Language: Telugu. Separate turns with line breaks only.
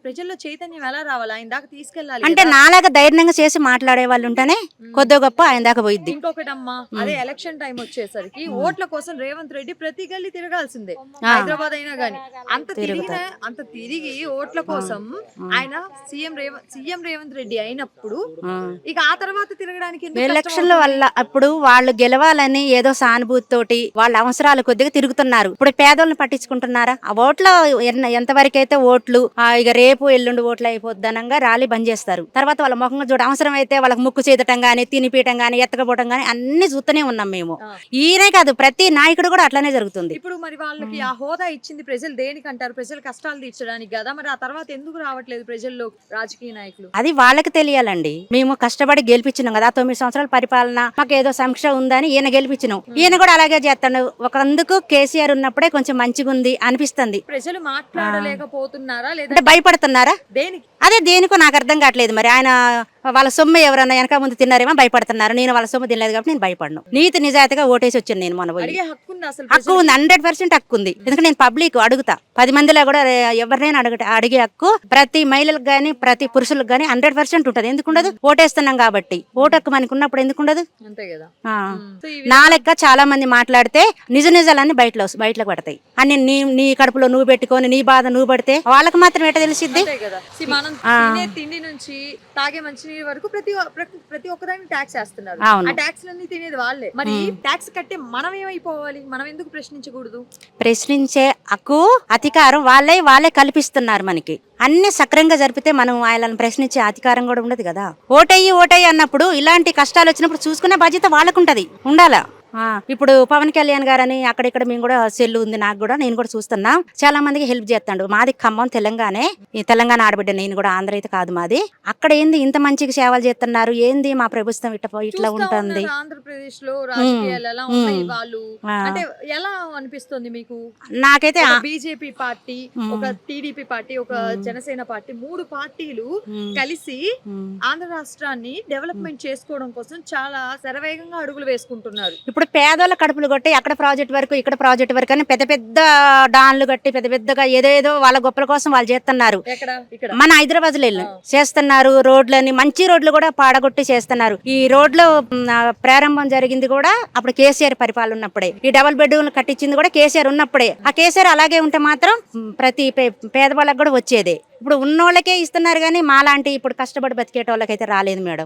ప్రజల్లో చైతన్యం ఎలా రావాలి? ఆయన దాకా తీసుకెళ్ళాలి
అంటే
గదా!
నాలాగా ధైర్యంగా చేసి మాట్లాడే వాళ్ళు ఉంటేనే కొద్దో గొప్ప ఆయన దాకా పోయిద్ది.
ఇంకొకటమ్మా, అదే ఎలక్షన్ టైమ్ వచ్చేసరికి ఓట్ల కోసం రేవంత్ రెడ్డి ప్రతి గల్లీ తిరగాల్సిందే.
ఆ,
హైదరాబాద్ అయినా గాని.
తిరుగుతారు.
అంత తిరిగి ఓట్ల కోసం ఆయన సీఎం రేవంత్ రెడ్డి అయినప్పుడు ఇక ఆ తర్వాత తిరగడానికి ఎందుకు
ఎలక్షన్ల
కష్టమవుతుంది?
వల్ల అప్పుడు వాళ్ళు గెలవాలని ఏదో సానుభూతి తోటి వాళ్ళ అవసరాల కొద్దిగా తిరుగుతున్నారు. ఇప్పుడు పేదోళ్ళని పట్టించుకుంటున్నారా? ఆ ఓట్లో ఎంతవరకు అయితే ఓట్లు ఇక రేపు ఎల్లుండి ఓట్లు అయిపోద్దనంగా ర్యాలీ బంద్ చేస్తారు. తర్వాత వాళ్ళ ముఖంగా చూడ అవసరం అయితే వాళ్ళకి ముక్కు చేదటం గానీ, తినిపీయటం గానీ, ఎత్తకపోవటం గానీ అన్ని చూస్తూనే ఉన్నాం మేము.
ఆ.
ఈయనే కాదు, ప్రతి నాయకుడు కూడా అట్లానే జరుగుతుంది.
ఇప్పుడు మరి వాళ్ళకి ఆ హోదా ఇచ్చింది ప్రజలు దేనికంటారు? ప్రజల కష్టాలు తీర్చడానికి కదా! మరి ఆ తర్వాత ఎందుకు రావట్లేదు ప్రజల్లో రాజకీయ నాయకులు?
అది వాళ్ళకి తెలియాలండి. మేము కష్టపడి గెలిపించినాం కదా, 9 సంవత్సరాల పరిపాలన మాకు ఏదో సంక్ష ఉందని ఈయన గెలిపించినాం. ఈయన కూడా అలాగే చేస్తాడు. ఒకందుకు కేసీఆర్ ఉన్నప్పుడే కొంచెం మంచిగా ఉంది అనిపిస్తుంది.
ప్రజలు మాట్లాడలేకపోతున్నారా లేదా
అంటే భయపడుతున్నారా?
దేనికి?
అదే దేనికో నాకు అర్థం కావట్లేదు. మరి ఆయన వాళ్ళ సొమ్ము ఎవరన్నా వెనక ముందు తిన్నారేమో భయపడుతున్నారు. నేను వాళ్ళ సొమ్ము తినలేదు కాబట్టి నేను భయపడను. నీతి నిజాయితీగా ఓటేసి వచ్చాను నేను మొన్న పోయి.
అడిగే హక్కు ఉంది అసలు
హక్కు ఉంది, 100% హక్కు ఉంది. ఎందుకంటే నేను పబ్లిక్ అడుగుతా, 10 మందిలో కూడా ఎవరినైనా అడిగే హక్కు ప్రతి మహిళలకు గానీ ప్రతి పురుషులకు గానీ 100% ఉంటది. ఎందుకు ఉండదు? ఓటేస్తున్నాం కాబట్టి. ఓటు హక్కు మనకు ఉన్నప్పుడు ఎందుకు ఉండదు?
అంతే కదా. సో
నా లెక్క చాలా మంది మాట్లాడితే నిజాలన్నీ బయటకు పడతాయి. అని నీ కడుపులో నువ్వు పెట్టుకొని నీ బాధ నువ్వు పడితే వాళ్ళకి మాత్రం ఎట తెలిసిద్ది?
అంతే కదా. మనం తినే తిండి నుంచి తాగే మంచినీరు వరకు ప్రతి ఒక్కదానికి ట్యాక్స్ వేస్తున్నారు.
అవును.
ఆ ట్యాక్స్ అన్ని తినేది వాళ్ళే. మరి ట్యాక్స్ కట్టే మనం ఏమైపోవాలి? మనం ఎందుకు ప్రశ్నించకూడదు?
ప్రశ్నించే హక్కు అధికారం వాళ్ళే కల్పిస్తున్నారు మనకి. అన్ని సక్రంగా జరిపితే మనం వాళ్ళని ప్రశ్నించే అధికారం కూడా ఉండదు కదా. ఓటయ్యి అన్నప్పుడు ఇలాంటి కష్టాలు వచ్చినప్పుడు చూసుకునే బాధ్యత వాళ్ళకుంటది, ఉండాలా. ఇప్పుడు పవన్ కళ్యాణ్ గారని అక్కడిక్కడ మేము కూడా సెల్లు ఉంది నాకు కూడా, నేను కూడా చూస్తున్నా. చాలా మందికి హెల్ప్ చేస్తాడు. మాది ఖమ్మం, తెలంగాణ. ఈ తెలంగాణ ఆడబిడ్డ నేను కూడా, ఆంధ్ర అయితే కాదు మాది. అక్కడ ఏంది ఇంత మంచిగా సేవలు చేస్తున్నారు, ఏంది మా ప్రభుత్వం ఇట్లా ఉంటుంది.
ఆంధ్రప్రదేశ్ లో రాజకీయాలు ఎలా ఉన్నాయి వాళ్ళు అంటే ఎలా అనిపిస్తుంది మీకు?
నాకైతే
బీజేపీ పార్టీ, ఒక టీడీపీ పార్టీ, ఒక జనసేన పార్టీ, 3 పార్టీలు కలిసి ఆంధ్ర రాష్ట్రాన్ని డెవలప్మెంట్ చేసుకోవడం కోసం చాలా శరవేగంగా అడుగులు వేసుకుంటున్నారు.
ఇప్పుడు పేదోళ్ళ కడుపులు కొట్టి అక్కడ ప్రాజెక్ట్ వరకు ఇక్కడ ప్రాజెక్ట్ వరకు అని పెద్ద పెద్ద డాన్లు కట్టి పెద్దగా ఏదేదో వాళ్ళ గొప్పల కోసం వాళ్ళు చేస్తున్నారు. మన హైదరాబాద్ లో చేస్తున్నారు. రోడ్లని మంచి రోడ్లు కూడా పాడగొట్టి చేస్తున్నారు. ఈ రోడ్లు ప్రారంభం జరిగింది కూడా అప్పుడు కేసీఆర్ పరిపాలన ఉన్నప్పుడే. ఈ డబుల్ బెడ్రూమ్ కట్టించింది కూడా కేసీఆర్ ఉన్నప్పుడే. ఆ కేసీఆర్ అలాగే ఉంటే మాత్రం ప్రతి పేదవాళ్ళకి కూడా వచ్చేదే. ఇప్పుడు ఉన్నోళ్ళకే ఇస్తున్నారు కానీ మాలాంటి ఇప్పుడు కష్టపడి బతికేటోళ్ళకైతే రాలేదు మేడం.